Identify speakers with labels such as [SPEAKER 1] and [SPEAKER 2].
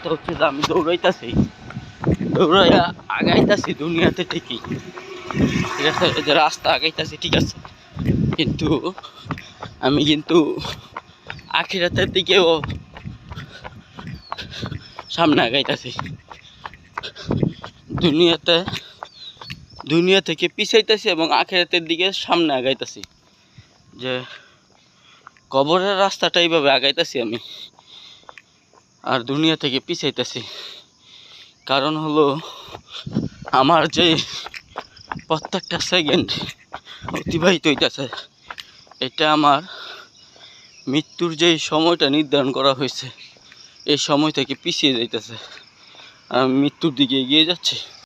[SPEAKER 1] অবস্থা হচ্ছে যে আমি দৌড়াইতেছি, দৌড়াইয়া আগাইতেছি দুনিয়াতে ঠিকই, ঠিক আছে, যে রাস্তা আগাইতেছি ঠিক আছে, কিন্তু আমি কিন্তু আখিরাতের দিকেও সামনে আগাইতেছি। দুনিয়া থেকে পিছাইতেছি এবং আখিরাতের দিকে সামনে আগাইতেছি। যে কবরের রাস্তাটা এইভাবে আগাইতেছি আমি, আর দুনিয়া থেকে পিছাইতেছি। কারণ হলো আমার যে প্রত্যেকটা সেকেন্ড অতিবাহিত হইতেছে, এটা আমার মৃত্যুর যেই সময়টা নির্ধারণ করা হয়েছে এই সময় থেকে পিছিয়ে যাইতেছে। আমি মৃত্যুর দিকে এগিয়ে যাচ্ছি।